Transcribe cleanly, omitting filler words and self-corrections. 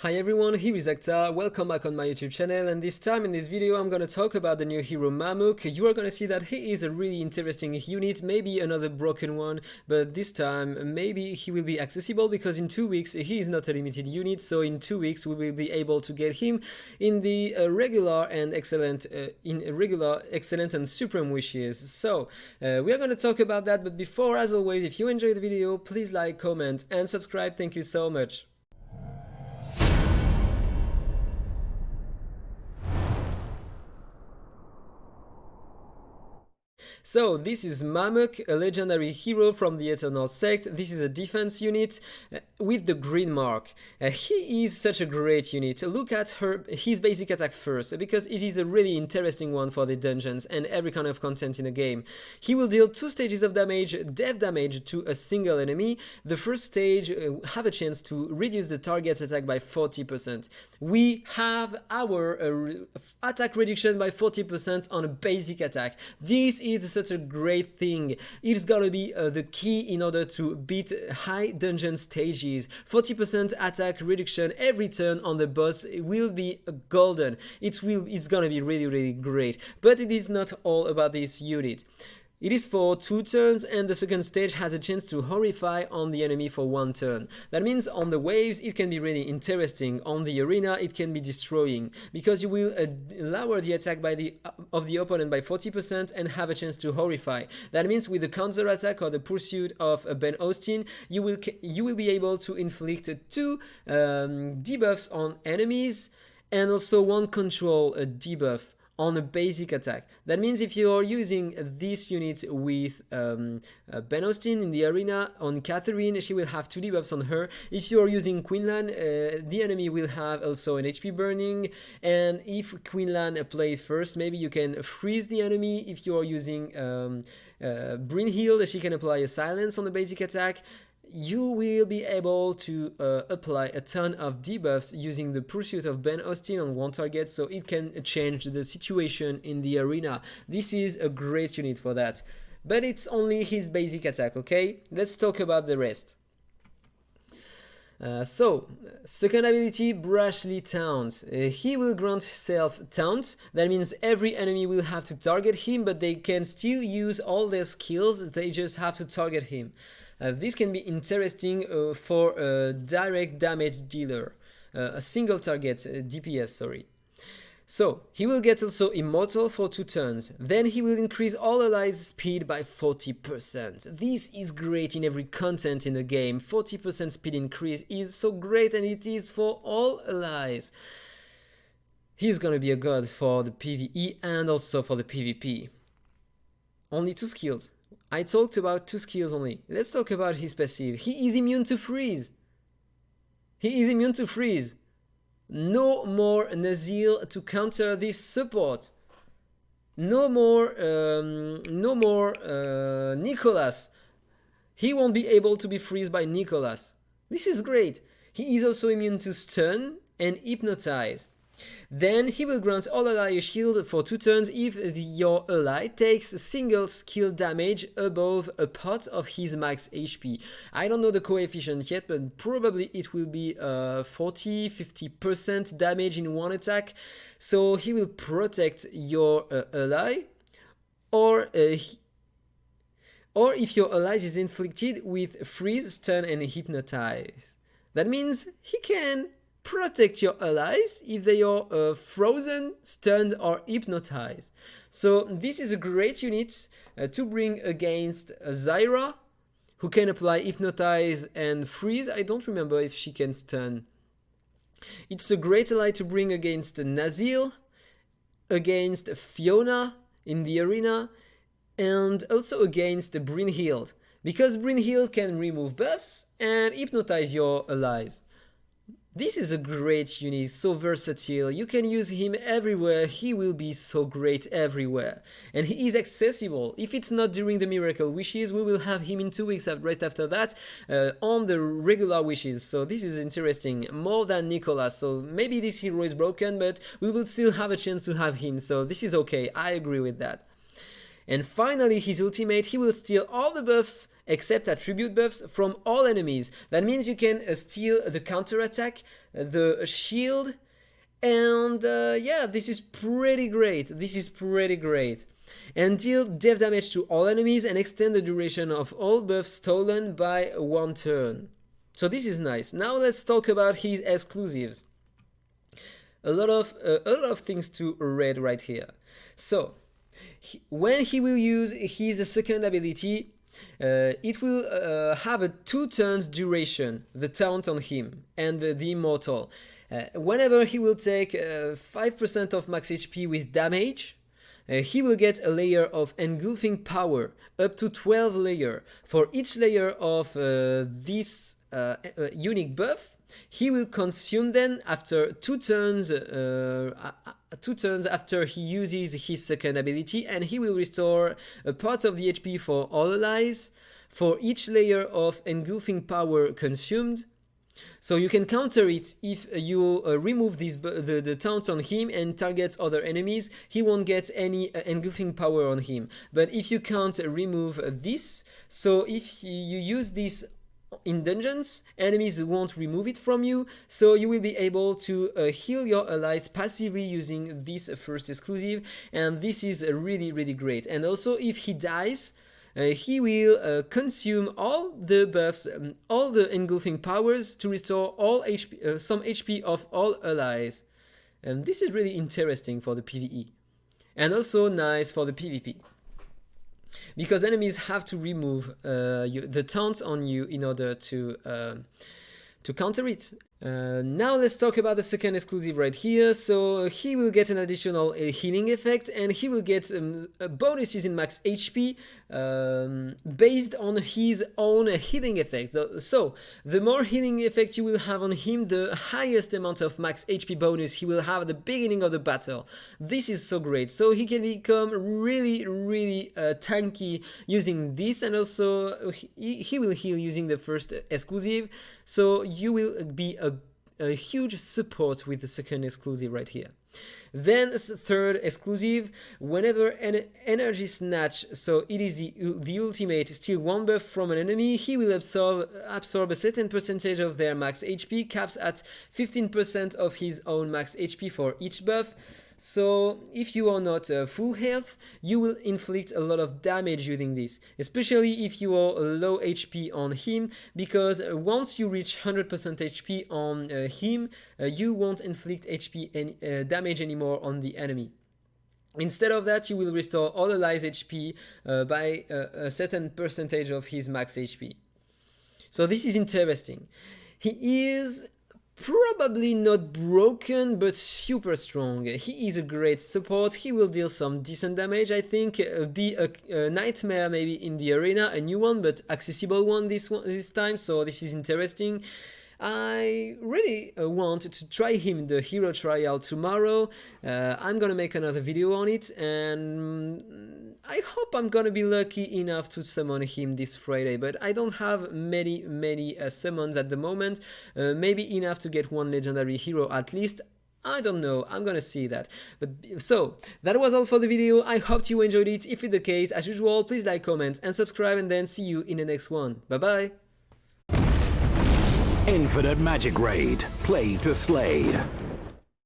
Hi everyone, here is Akhtar. Welcome back on my YouTube channel, and this time in this video I'm gonna talk about the new hero Mamuk. You are gonna see that he is a really interesting unit, maybe another broken one, but this time maybe he will be accessible because in 2 weeks he is not a limited unit, so in 2 weeks we will be able to get him in the regular and excellent and supreme wishes. So we are gonna talk about that, but before, as always, if you enjoyed the video, please like, comment and subscribe. Thank you so much. So this is Mamuk, a legendary hero from the Eternal Sect. This is a defense unit with the green mark. He is such a great unit. Look at his basic attack first, because it is a really interesting one for the dungeons and every kind of content in the game. He will deal 2 stages of damage, death damage to a single enemy. The first stage have a chance to reduce the target's attack by 40%. We have our attack reduction by 40% on a basic attack. This is such a great thing. It's gonna be the key in order to beat high dungeon stages. 40% attack reduction every turn on the boss will be golden. It's gonna be really great. But it is not all about this unit. It is for 2 turns, and the second stage has a chance to horrify on the enemy for 1 turn. That means on the waves it can be really interesting, on the arena it can be destroying, because you will lower the attack of the opponent by 40% and have a chance to horrify. That means with the counter attack or the pursuit of Ben Austin, you will be able to inflict 2 debuffs on enemies and also 1 control debuff on a basic attack. That means if you are using this unit with Ben Austin in the arena, on Catherine, she will have 2 debuffs on her. If you are using Quinlan, the enemy will have also an HP burning, and if Quinlan plays first, maybe you can freeze the enemy. If you are using Brynhild, she can apply a silence on the basic attack. You will be able to apply a ton of debuffs using the pursuit of Ben Austin on 1 target, so it can change the situation in the arena. This is a great unit for that. But it's only his basic attack, okay? Let's talk about the rest. Second ability, Brashly Taunt. He will grant self-taunt. That means every enemy will have to target him, but they can still use all their skills, they just have to target him. This can be interesting for a direct damage dealer, a single target DPS, sorry. So, he will get also Immortal for 2 turns. Then he will increase all allies' speed by 40%. This is great in every content in the game. 40% speed increase is so great, and it is for all allies. He's gonna be a god for the PvE and also for the PvP. Only 2 skills. I talked about 2 skills only. Let's talk about his passive. He is immune to freeze. No more Nazil to counter this support. No more Nicholas. He won't be able to be freezed by Nicholas. This is great. He is also immune to stun and hypnotize. Then he will grant all ally a shield for 2 turns if your ally takes single skill damage above a part of his max HP. I don't know the coefficient yet, but probably it will be 40-50% damage in 1 attack. So he will protect your ally, or if your ally is inflicted with freeze, stun and hypnotize. That means he can protect your allies if they are frozen, stunned or hypnotized. So this is a great unit to bring against Zyra, who can apply hypnotize and freeze. I don't remember if she can stun. It's a great ally to bring against Nazil, against Fiona in the arena, and also against Brynhild, because Brynhild can remove buffs and hypnotize your allies. This is a great unit, so versatile. You can use him everywhere. He will be so great everywhere. And he is accessible. If it's not during the Miracle Wishes, we will have him in 2 weeks right after that on the regular wishes. So this is interesting, more than Nicholas. So maybe this hero is broken, but we will still have a chance to have him. So this is okay. I agree with that. And finally, his ultimate, he will steal all the buffs except attribute buffs from all enemies. That means you can steal the counter attack, the shield, and yeah, this is pretty great. This is pretty great. And deal death damage to all enemies and extend the duration of all buffs stolen by 1 turn. So this is nice. Now let's talk about his exclusives. A lot of things to read right here. So when he will use his second ability, it will have a 2 turns duration, the taunt on him and the immortal. Whenever he will take 5% of max HP with damage, he will get a layer of engulfing power, up to 12 layers. For each layer of this unique buff, he will consume them after 2 turns, 2 turns after he uses his second ability, and he will restore a part of the HP for all allies for each layer of engulfing power consumed. So you can counter it if you remove the taunt on him and target other enemies. He won't get any engulfing power on him. But if you can't remove this, so if you use this in dungeons, enemies won't remove it from you, so you will be able to heal your allies passively using this first exclusive, and this is really great. And also if he dies, he will consume all the buffs, all the engulfing powers to restore all HP, some HP of all allies. And this is really interesting for the PvE, and also nice for the PvP. Because enemies have to remove the taunt on you in order to counter it. Now let's talk about the second exclusive right here. So he will get an additional healing effect, and he will get bonuses in max HP based on his own healing effect. So the more healing effect you will have on him, the highest amount of max HP bonus he will have at the beginning of the battle. This is so great. So he can become really tanky using this, and also he will heal using the first exclusive. So you will be a huge support with the second exclusive right here. Then third exclusive, whenever an energy snatch, so it is the ultimate, steal 1 buff from an enemy, he will absorb a certain percentage of their max HP, caps at 15% of his own max HP for each buff. So if you are not full health, you will inflict a lot of damage using this, especially if you are low HP on him, because once you reach 100% HP on him, you won't inflict HP damage anymore on the enemy. Instead of that, you will restore all allies' HP by a certain percentage of his max HP. So this is interesting. He is probably not broken, but super strong. He is a great support. He will deal some decent damage, I think. Be a nightmare maybe in the arena, a new one, but accessible one this time. So this is interesting. I really want to try him in the hero trial tomorrow. I'm gonna make another video on it, and I hope I'm gonna be lucky enough to summon him this Friday, but I don't have many summons at the moment. Maybe enough to get 1 legendary hero at least. I don't know, I'm gonna see that. But so, that was all for the video. I hope you enjoyed it. If it's the case, as usual, please like, comment and subscribe, and then see you in the next one. Bye bye! Infinite Magicraid. Play to slay.